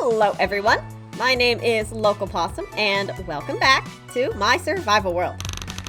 Hello everyone, my name is Local Possum and welcome back to my survival world.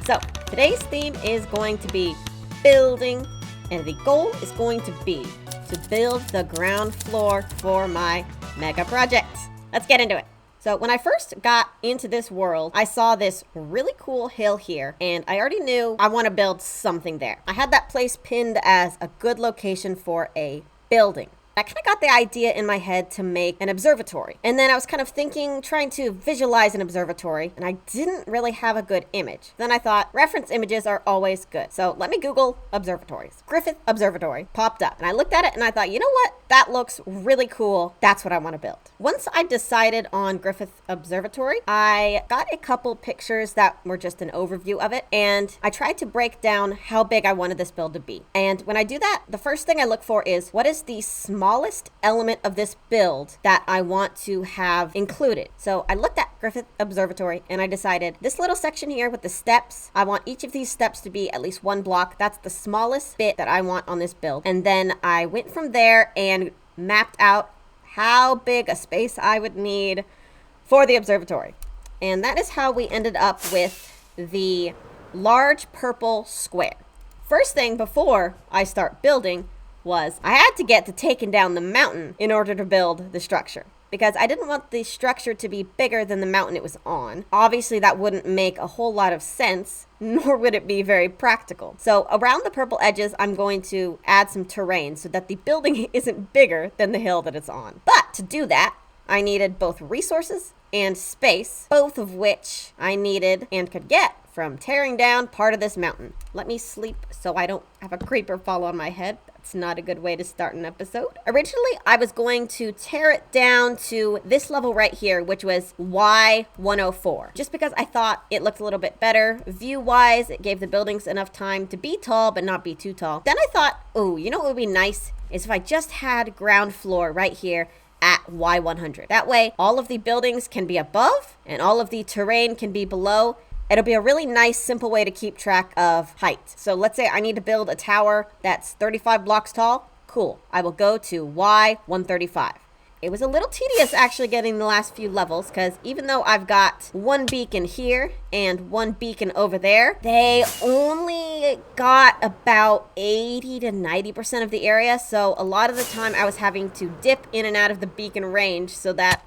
So today's theme is going to be building, and the goal is going to be to build the ground floor for my mega project. Let's get into it. So when I first got into this world, I saw this really cool hill here, and I already knew I want to build something there. I had that place pinned as a good location for a building. I kind of got the idea in my head to make an observatory. And then I was kind of trying to visualize an observatory, and I didn't really have a good image. Then I thought reference images are always good. So let me Google observatories. Griffith Observatory popped up, and I looked at it and I thought, you know what? That looks really cool. That's what I want to build. Once I decided on Griffith Observatory, I got a couple pictures that were just an overview of it, and I tried to break down how big I wanted this build to be. And when I do that, the first thing I look for is what is the smallest element of this build that I want to have included. So I looked at Griffith Observatory and I decided this little section here with the steps, I want each of these steps to be at least one block. That's the smallest bit that I want on this build. And then I went from there and mapped out how big a space I would need for the observatory. And that is how we ended up with the large purple square. First thing before I start building was I had to get to taking down the mountain in order to build the structure, because I didn't want the structure to be bigger than the mountain it was on. Obviously that wouldn't make a whole lot of sense, nor would it be very practical. So around the purple edges, I'm going to add some terrain so that the building isn't bigger than the hill that it's on. But to do that, I needed both resources and space, both of which I needed and could get from tearing down part of this mountain. Let me sleep so I don't have a creeper fall on my head. It's not a good way to start an episode. Originally, I was going to tear it down to this level right here, which was Y104, just because I thought it looked a little bit better. View-wise, it gave the buildings enough time to be tall, but not be too tall. Then I thought, oh, you know what would be nice is if I just had ground floor right here at Y100. That way, all of the buildings can be above and all of the terrain can be below. It'll be a really nice, simple way to keep track of height. So let's say I need to build a tower that's 35 blocks tall. Cool. I will go to Y135. It was a little tedious actually getting the last few levels, because even though I've got one beacon here and one beacon over there, they only got about 80 to 90% of the area. So a lot of the time I was having to dip in and out of the beacon range so that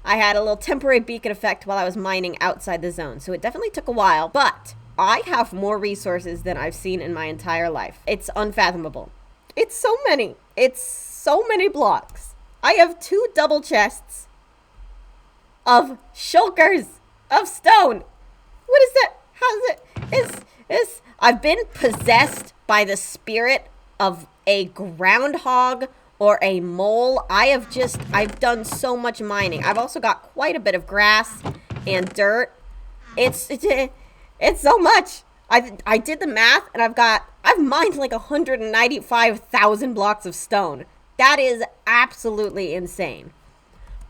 I had a little temporary beacon effect while I was mining outside the zone. So it definitely took a while, but I have more resources than I've seen in my entire life. It's unfathomable. It's so many. It's so many blocks. I have 2 double chests of shulkers of stone. What is that? How's it? I've been possessed by the spirit of a groundhog or a mole. I've done so much mining. I've also got quite a bit of grass and dirt. It's so much. I did the math and I've mined like 195,000 blocks of stone. That is absolutely insane.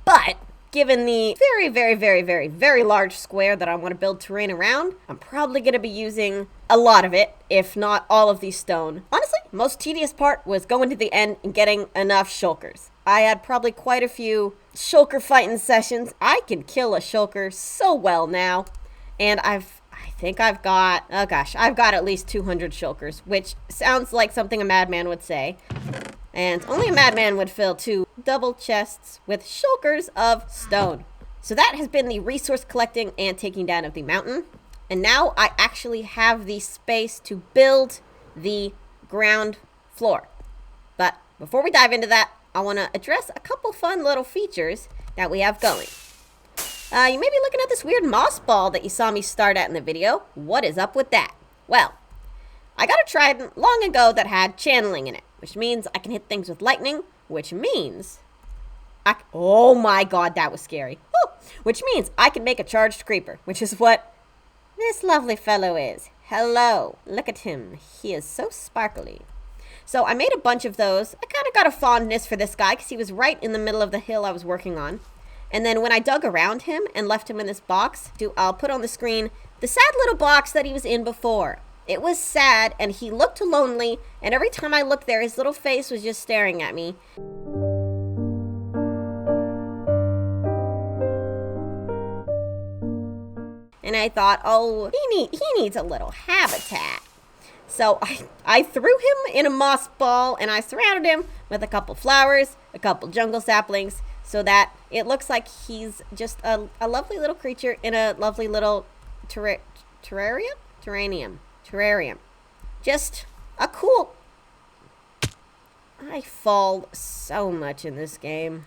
But given the very, very, very, very, very large square that I want to build terrain around, I'm probably going to be using a lot of it, if not all of the stone. Honestly, most tedious part was going to the end and getting enough shulkers. I had probably quite a few shulker fighting sessions. I can kill a shulker so well now. And I think I've got at least 200 shulkers, which sounds like something a madman would say. And only a madman would fill 2 double chests with shulkers of stone. So that has been the resource collecting and taking down of the mountain. And now I actually have the space to build the ground floor. But before we dive into that, I want to address a couple fun little features that we have going. You may be looking at this weird moss ball that you saw me start at in the video. What is up with that? Well, I got a trident long ago that had channeling in it, which means I can hit things with lightning, which means oh my god, that was scary. Woo! Which means I can make a charged creeper, which is what this lovely fellow is. Hello, look at him. He is so sparkly. So I made a bunch of those. I kind of got a fondness for this guy because he was right in the middle of the hill I was working on. And then when I dug around him and left him in this box, I'll put on the screen the sad little box that he was in before. It was sad, and he looked lonely, and every time I looked there, his little face was just staring at me. and I thought, oh, he needs a little habitat. So I threw him in a moss ball, and I surrounded him with a couple flowers, a couple jungle saplings, so that it looks like he's just a lovely little creature in a lovely little terrarium. Just a cool... I fall so much in this game.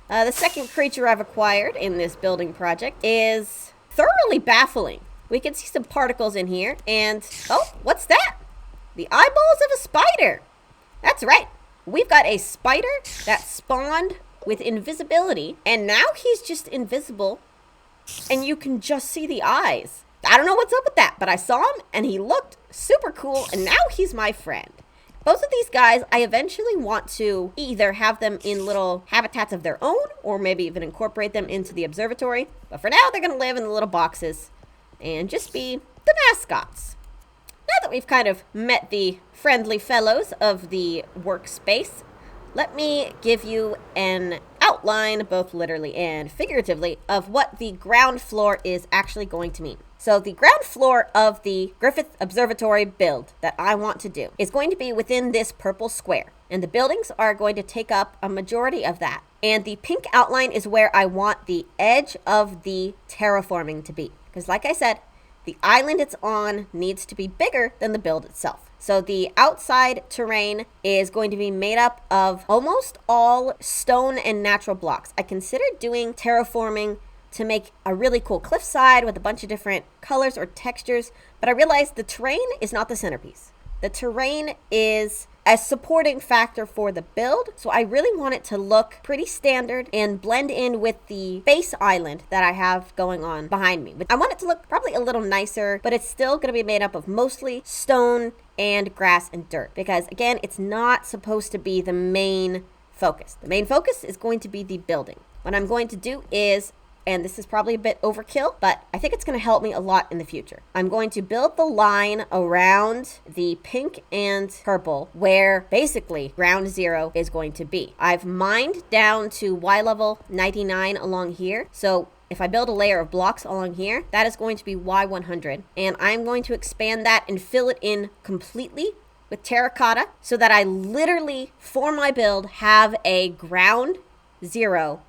The second creature I've acquired in this building project is thoroughly baffling. We can see some particles in here, and... oh, what's that? The eyeballs of a spider! That's right. We've got a spider that spawned with invisibility, and now he's just invisible, and you can just see the eyes. I don't know what's up with that, but I saw him, and he looked super cool, and now he's my friend. Both of these guys, I eventually want to either have them in little habitats of their own, or maybe even incorporate them into the observatory. But for now, they're going to live in the little boxes and just be the mascots. Now that we've kind of met the friendly fellows of the workspace, let me give you an outline, both literally and figuratively, of what the ground floor is actually going to mean. So the ground floor of the Griffith Observatory build that I want to do is going to be within this purple square. And the buildings are going to take up a majority of that. And the pink outline is where I want the edge of the terraforming to be. Because like I said, the island it's on needs to be bigger than the build itself. So the outside terrain is going to be made up of almost all stone and natural blocks. I considered doing terraforming to make a really cool cliffside with a bunch of different colors or textures, but I realized the terrain is not the centerpiece. The terrain is a supporting factor for the build, so I really want it to look pretty standard and blend in with the base island that I have going on behind me. But I want it to look probably a little nicer, but it's still going to be made up of mostly stone and grass and dirt, because again, it's not supposed to be the main focus. The main focus is going to be the building. What I'm going to do is, and this is probably a bit overkill, but I think it's going to help me a lot in the future. I'm going to build the line around the pink and purple where basically ground zero is going to be. I've mined down to Y level 99 along here. So if I build a layer of blocks along here, that is going to be Y100. And I'm going to expand that and fill it in completely with terracotta so that I literally, for my build, have a ground zero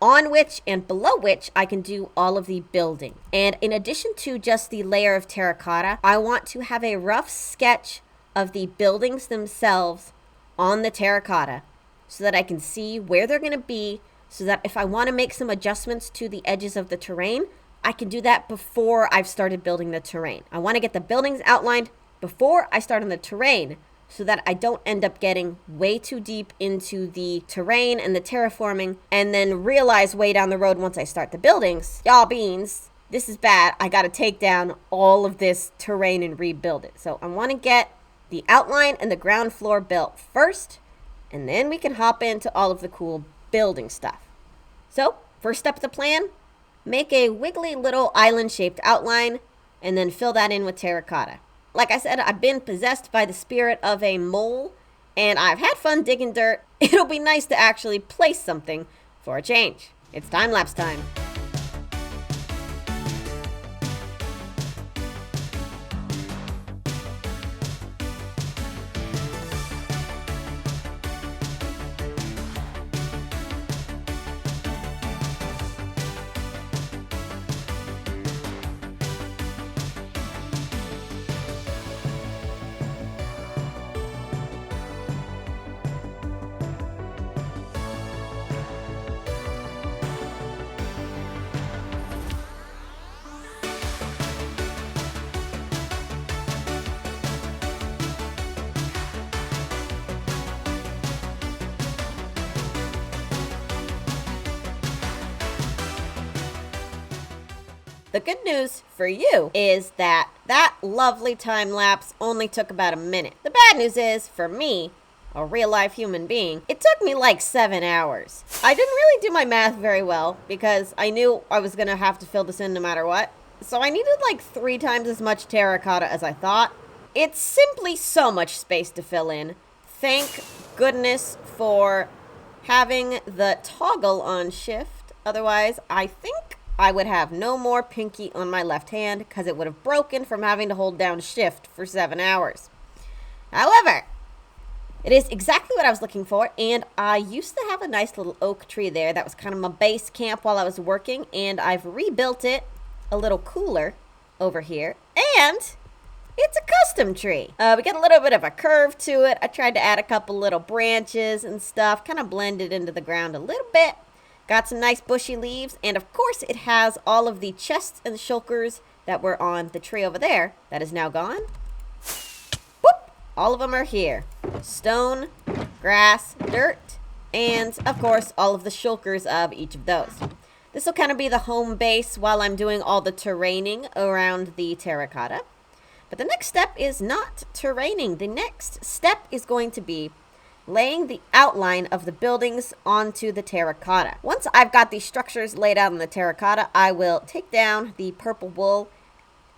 on which and below which I can do all of the building. And in addition to just the layer of terracotta, I want to have a rough sketch of the buildings themselves on the terracotta so that I can see where they're going to be, so that if I want to make some adjustments to the edges of the terrain, I can do that before I've started building the terrain. I want to get the buildings outlined before I start on the terrain, so that I don't end up getting way too deep into the terrain and the terraforming and then realize way down the road once I start the buildings, y'all beans, this is bad. I got to take down all of this terrain and rebuild it. So I want to get the outline and the ground floor built first, and then we can hop into all of the cool building stuff. So first step of the plan, make a wiggly little island-shaped outline and then fill that in with terracotta. Like I said, I've been possessed by the spirit of a mole, and I've had fun digging dirt. It'll be nice to actually place something for a change. It's time-lapse time. The good news for you is that that lovely time lapse only took about a minute. The bad news is, for me, a real-life human being, it took me like 7 hours. I didn't really do my math very well because I knew I was going to have to fill this in no matter what. So I needed like 3 times as much terracotta as I thought. It's simply so much space to fill in. Thank goodness for having the toggle on shift. Otherwise, I think I would have no more pinky on my left hand because it would have broken from having to hold down shift for 7 hours. However, it is exactly what I was looking for, and I used to have a nice little oak tree there that was kind of my base camp while I was working, and I've rebuilt it a little cooler over here, and it's a custom tree. We got a little bit of a curve to it. I tried to add a couple little branches and stuff, kind of blend it into the ground a little bit. Got some nice bushy leaves, and of course it has all of the chests and shulkers that were on the tree over there that is now gone. Whoop! All of them are here. Stone, grass, dirt, and of course all of the shulkers of each of those. This will kind of be the home base while I'm doing all the terraining around the terracotta. But the next step is not terraining. The next step is going to be laying the outline of the buildings onto the terracotta. Once I've got these structures laid out on the terracotta, I will take down the purple wool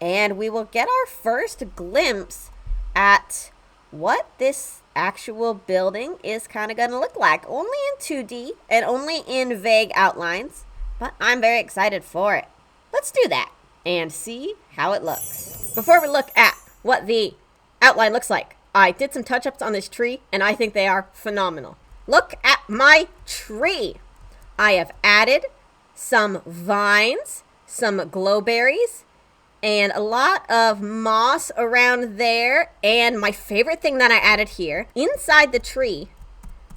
and we will get our first glimpse at what this actual building is kind of going to look like. Only in 2D and only in vague outlines, but I'm very excited for it. Let's do that and see how it looks. Before we look at what the outline looks like, I did some touch-ups on this tree, and I think they are phenomenal. Look at my tree. I have added some vines, some glowberries, and a lot of moss around there. And my favorite thing that I added here, inside the tree,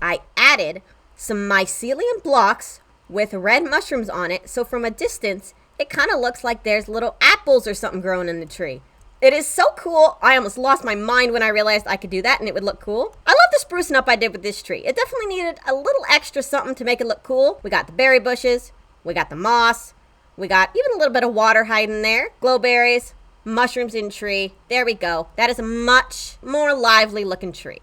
I added some mycelium blocks with red mushrooms on it. So from a distance, it kind of looks like there's little apples or something growing in the tree. It is so cool. I almost lost my mind when I realized I could do that and it would look cool. I love the sprucing up I did with this tree. It definitely needed a little extra something to make it look cool. We got the berry bushes, we got the moss, we got even a little bit of water hiding there. Glowberries, mushrooms in tree. There we go. That is a much more lively looking tree.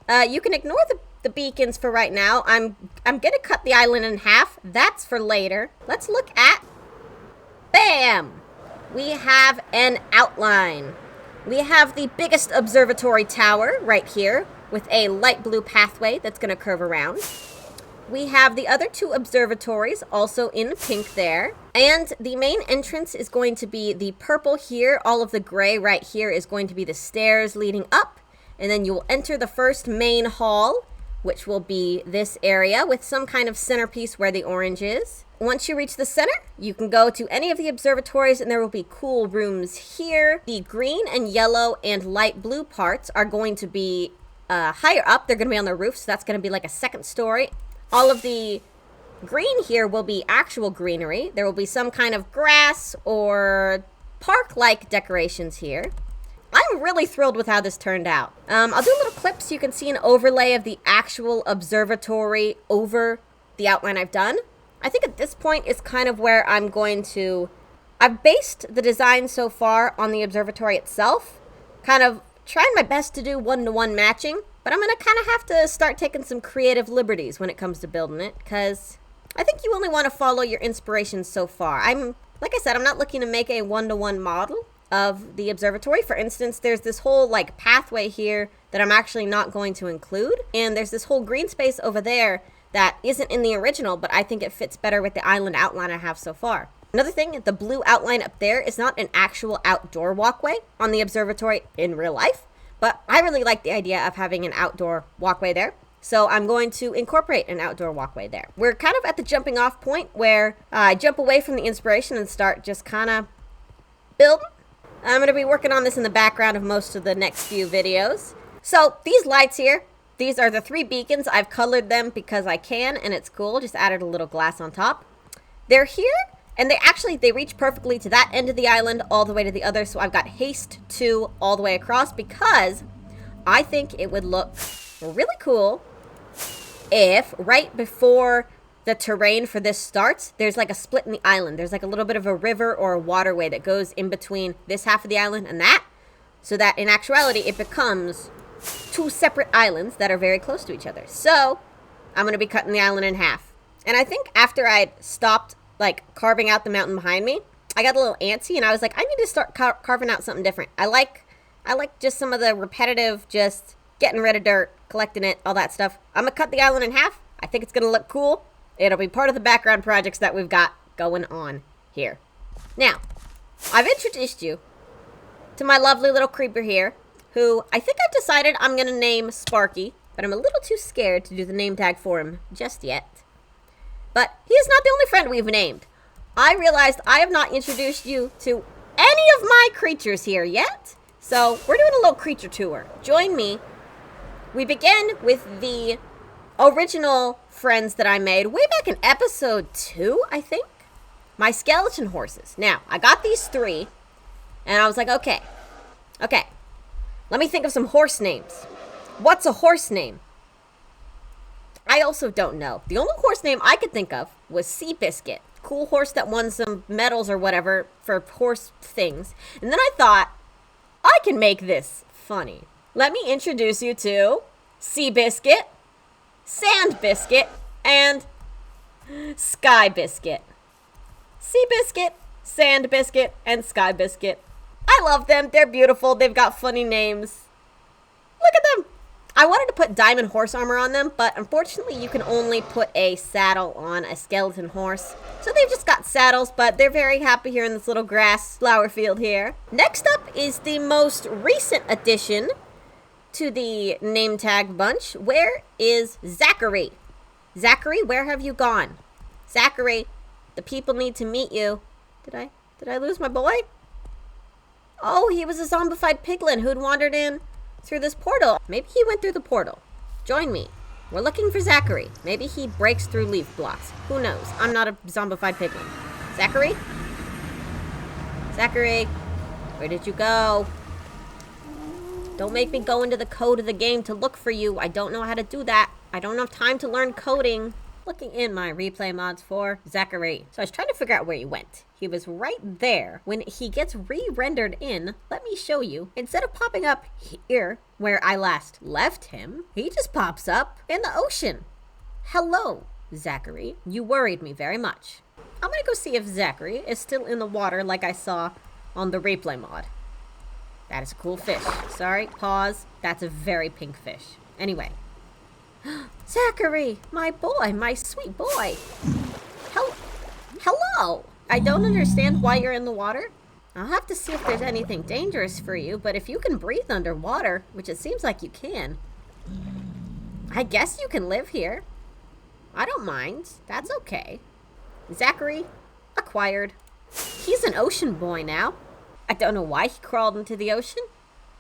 You can ignore the beacons for right now. I'm gonna cut the island in half. That's for later. Let's look at, bam! We have an outline. We have the biggest observatory tower right here with a light blue pathway that's going to curve around. We have the other two observatories also in pink there. And the main entrance is going to be the purple here. All of the gray right here is going to be the stairs leading up. And then you will enter the first main hall, which will be this area with some kind of centerpiece where the orange is. Once you reach the center, you can go to any of the observatories and there will be cool rooms here. The green and yellow and light blue parts are going to be higher up. They're going to be on the roof, so that's going to be like a second story. All of the green here will be actual greenery. There will be some kind of grass or park-like decorations here. I'm really thrilled with how this turned out. I'll do a little clip so you can see an overlay of the actual observatory over the outline I've done. I think at this point is kind of where I'm going to, I've based the design so far on the observatory itself, kind of trying my best to do one-to-one matching, but I'm going to kind of have to start taking some creative liberties when it comes to building it, because I think you only want to follow your inspirations so far. Like I said, I'm not looking to make a one-to-one model of the observatory. For instance, there's this whole like pathway here that I'm actually not going to include, and there's this whole green space over there that isn't in the original, but I think it fits better with the island outline I have so far. Another thing, the blue outline up there is not an actual outdoor walkway on the observatory in real life, but I really like the idea of having an outdoor walkway there. So I'm going to incorporate an outdoor walkway there. We're kind of at the jumping off point where I jump away from the inspiration and start just kind of building. I'm going to be working on this in the background of most of the next few videos. So these lights here, these are the 3 beacons. I've colored them because I can, and it's cool. Just added a little glass on top. They're here, and they reach perfectly to that end of the island all the way to the other. So I've got haste 2 all the way across because I think it would look really cool if right before the terrain for this starts, there's like a split in the island. There's like a little bit of a river or a waterway that goes in between this half of the island and that, so that in actuality it becomes 2 separate islands that are very close to each other. So I'm going to be cutting the island in half. And I think after I stopped like carving out the mountain behind me, I got a little antsy and I was like, I need to start carving out something different. I like just some of the repetitive, just getting rid of dirt, collecting it, all that stuff. I'm going to cut the island in half. I think it's going to look cool. It'll be part of the background projects that we've got going on here. Now, I've introduced you to my lovely little creeper here, who I think I've decided I'm going to name Sparky, but I'm a little too scared to do the name tag for him just yet. But he is not the only friend we've named. I realized I have not introduced you to any of my creatures here yet, so we're doing a little creature tour. Join me. We begin with the original friends that I made way back in episode 2, I think. My skeleton horses. Now, I got these 3, and I was like, okay, let me think of some horse names. What's a horse name? I also don't know. The only horse name I could think of was Seabiscuit. Cool horse that won some medals or whatever for horse things. And then I thought, I can make this funny. Let me introduce you to Seabiscuit, Sand Biscuit, and Sky Biscuit. Seabiscuit, Sand Biscuit, and Sky Biscuit. I love them. They're beautiful. They've got funny names. Look at them. I wanted to put diamond horse armor on them, but unfortunately you can only put a saddle on a skeleton horse. So they've just got saddles, but they're very happy here in this little grass flower field here. Next up is the most recent addition to the name tag bunch. Where is Zachary? Zachary, where have you gone? Zachary, the people need to meet you. Did I lose my boy? Oh, he was a zombified piglin who'd wandered in through this portal. Maybe he went through the portal. Join me. We're looking for Zachary. Maybe he breaks through leaf blocks. Who knows? I'm not a zombified piglin. Zachary? Zachary, where did you go? Don't make me go into the code of the game to look for you. I don't know how to do that. I don't have time to learn coding. Looking in my replay mods for Zachary. So I was trying to figure out where he went. He was right there. When he gets re-rendered in, let me show you. Instead of popping up here, where I last left him, he just pops up in the ocean. Hello, Zachary. You worried me very much. I'm gonna go see if Zachary is still in the water like I saw on the replay mod. That is a cool fish. Sorry, pause. That's a very pink fish. Anyway. Zachary, my boy, my sweet boy. Hello. I don't understand why you're in the water. I'll have to see if there's anything dangerous for you, but if you can breathe underwater, which it seems like you can, I guess you can live here. I don't mind. That's okay. Zachary, acquired. He's an ocean boy now. I don't know why he crawled into the ocean,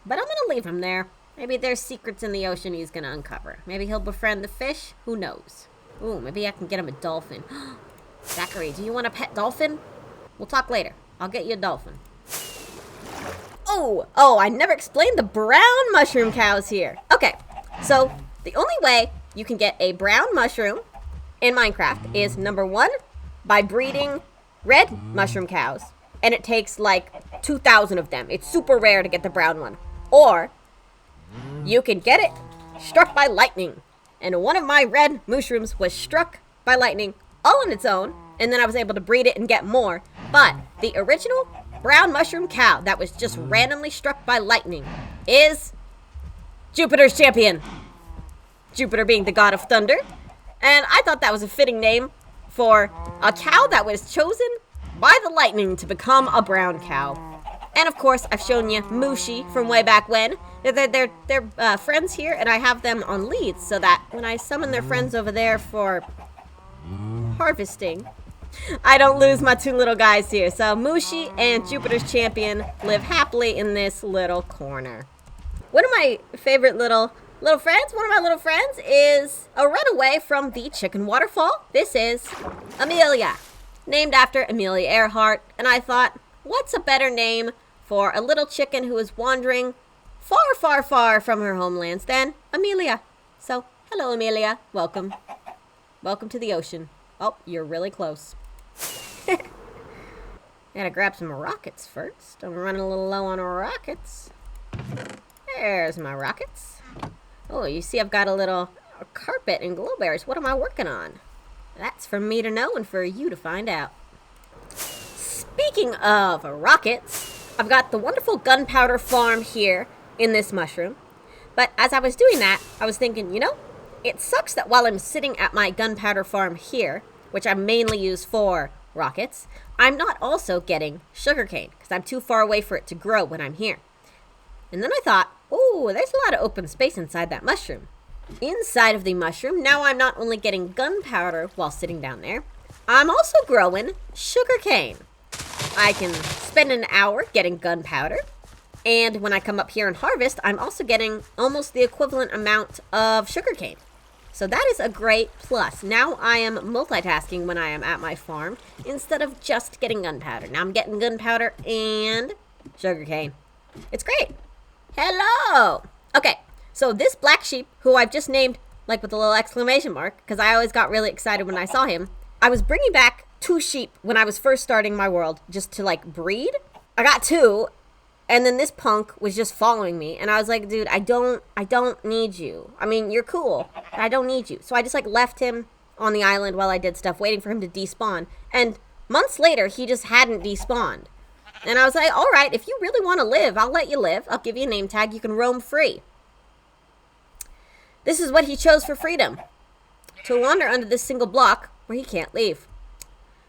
but I'm gonna leave him there. Maybe there's secrets in the ocean he's gonna uncover. Maybe he'll befriend the fish. Who knows? Ooh, maybe I can get him a dolphin. Zachary, do you want a pet dolphin? We'll talk later. I'll get you a dolphin. Oh, I never explained the brown mushroom cows here. Okay, so the only way you can get a brown mushroom in Minecraft is, number 1, by breeding red mushroom cows. And it takes like 2,000 of them. It's super rare to get the brown one. Or you can get it struck by lightning. And one of my red mushrooms was struck by lightning all on its own. And then I was able to breed it and get more. But the original brown mushroom cow that was just randomly struck by lightning is Jupiter's champion. Jupiter being the god of thunder. And I thought that was a fitting name for a cow that was chosen by the lightning to become a brown cow. And of course, I've shown you Mushi from way back when. They're friends here, and I have them on leads so that when I summon their friends over there for harvesting, I don't lose my 2 little guys here. So Mushi and Jupiter's champion live happily in this little corner. One of my favorite little friends, one of my little friends is a runaway from the chicken waterfall. This is Amelia, named after Amelia Earhart. And I thought, what's a better name for a little chicken who is wandering far, far, far from her homelands than Amelia. So, hello, Amelia. Welcome. Welcome to the ocean. Oh, you're really close. Gotta grab some rockets first. I'm running a little low on rockets. There's my rockets. Oh, you see I've got a little carpet and glowberries. What am I working on? That's for me to know and for you to find out. Speaking of rockets, I've got the wonderful gunpowder farm here in this mushroom. But as I was doing that, I was thinking, you know, it sucks that while I'm sitting at my gunpowder farm here, which I mainly use for rockets, I'm not also getting sugarcane because I'm too far away for it to grow when I'm here. And then I thought, oh, there's a lot of open space inside that mushroom. Inside of the mushroom, now I'm not only getting gunpowder while sitting down there, I'm also growing sugarcane. I can spend an hour getting gunpowder, and when I come up here and harvest, I'm also getting almost the equivalent amount of sugarcane. So that is a great plus. Now I am multitasking when I am at my farm instead of just getting gunpowder. Now I'm getting gunpowder and sugarcane. It's great. Hello! Okay, so this black sheep, who I've just named like with a little exclamation mark, because I always got really excited when I saw him. I was bringing back 2 sheep when I was first starting my world just to like breed. I got 2, and then this punk was just following me, and I was like, dude, I don't need you. I mean, you're cool, but I don't need you. So I just like left him on the island while I did stuff, waiting for him to despawn. And months later, he just hadn't despawned. And I was like, all right, if you really want to live, I'll let you live. I'll give you a name tag. You can roam free. This is what he chose for freedom. To wander under this single block where he can't leave.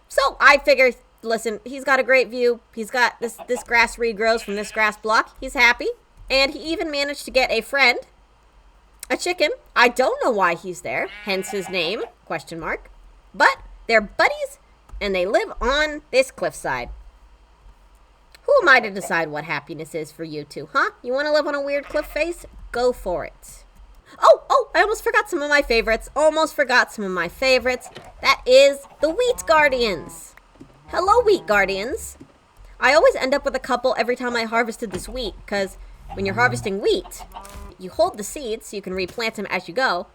So I figured, listen, he's got a great view. He's got this grass regrows from this grass block. He's happy. And he even managed to get a friend, a chicken. I don't know why he's there, hence his name, ? But they're buddies, and they live on this cliffside. Who am I to decide what happiness is for you two, huh? You want to live on a weird cliff face? Go for it. Oh, I almost forgot some of my favorites. That is the Wheat Guardians. Hello, Wheat Guardians. I always end up with a couple every time I harvested this wheat, because when you're harvesting wheat, you hold the seeds so you can replant them as you go,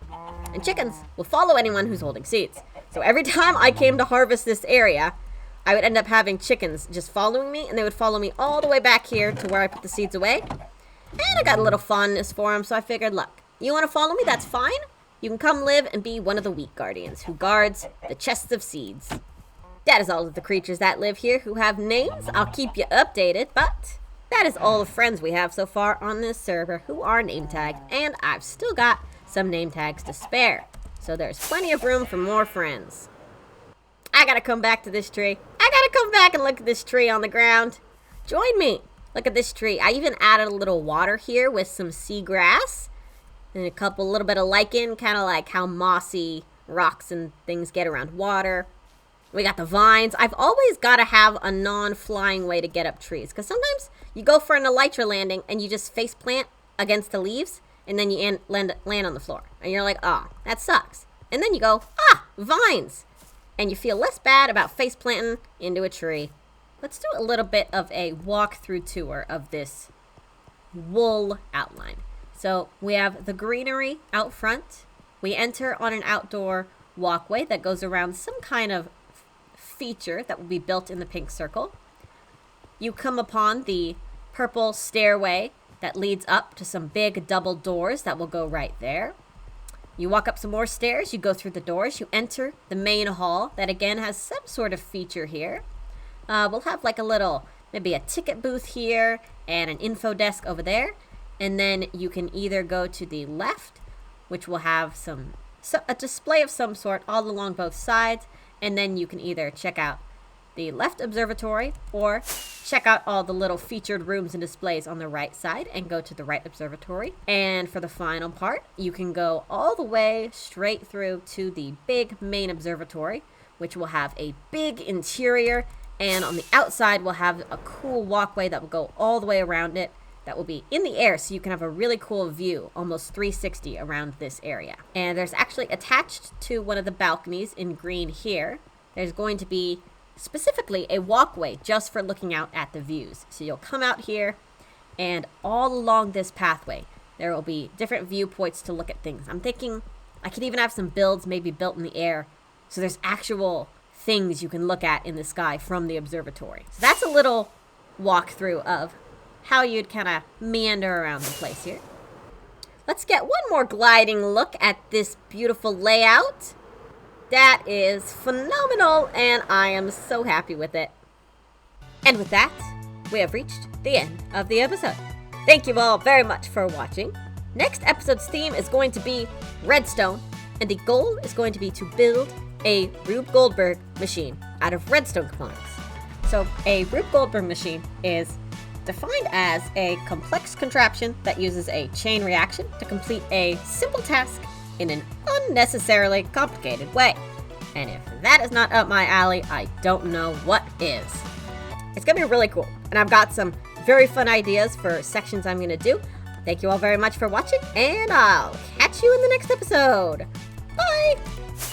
and chickens will follow anyone who's holding seeds. So every time I came to harvest this area, I would end up having chickens just following me, and they would follow me all the way back here to where I put the seeds away. And I got a little fondness for them, so I figured, look, you want to follow me? That's fine. You can come live and be one of the Wheat Guardians who guards the chests of seeds. That is all of the creatures that live here who have names. I'll keep you updated, but that is all the friends we have so far on this server who are name tagged, and I've still got some name tags to spare. So there's plenty of room for more friends. I gotta come back to this tree. I gotta come back and look at this tree on the ground. Join me. Look at this tree. I even added a little water here with some seagrass and a little bit of lichen, kind of like how mossy rocks and things get around water. We got the vines. I've always got to have a non-flying way to get up trees, because sometimes you go for an elytra landing and you just face plant against the leaves, and then you land on the floor. And you're like, oh, that sucks. And then you go, vines. And you feel less bad about face planting into a tree. Let's do a little bit of a walkthrough tour of this wool outline. So we have the greenery out front. We enter on an outdoor walkway that goes around some kind of feature that will be built in the pink circle. You come upon the purple stairway that leads up to some big double doors that will go right there. You walk up some more stairs, you go through the doors, you enter the main hall that again has some sort of feature here. We'll have like maybe a ticket booth here and an info desk over there. And then you can either go to the left, which will have a display of some sort all along both sides. And then you can either check out the left observatory or check out all the little featured rooms and displays on the right side and go to the right observatory. And for the final part, you can go all the way straight through to the big main observatory, which will have a big interior. And on the outside, we'll have a cool walkway that will go all the way around it. That will be in the air, so you can have a really cool view, almost 360 around this area. And there's actually attached to one of the balconies in green here, there's going to be specifically a walkway just for looking out at the views. So you'll come out here, and all along this pathway, there will be different viewpoints to look at things. I'm thinking I could even have some builds maybe built in the air, so there's actual things you can look at in the sky from the observatory. So that's a little walkthrough of how you'd kind of meander around the place here. Let's get one more gliding look at this beautiful layout. That is phenomenal, and I am so happy with it. And with that, we have reached the end of the episode. Thank you all very much for watching. Next episode's theme is going to be redstone, and the goal is going to be to build a Rube Goldberg machine out of redstone components. So a Rube Goldberg machine is defined as a complex contraption that uses a chain reaction to complete a simple task in an unnecessarily complicated way. And if that is not up my alley, I don't know what is. It's gonna be really cool, and I've got some very fun ideas for sections I'm gonna do. Thank you all very much for watching, and I'll catch you in the next episode. Bye!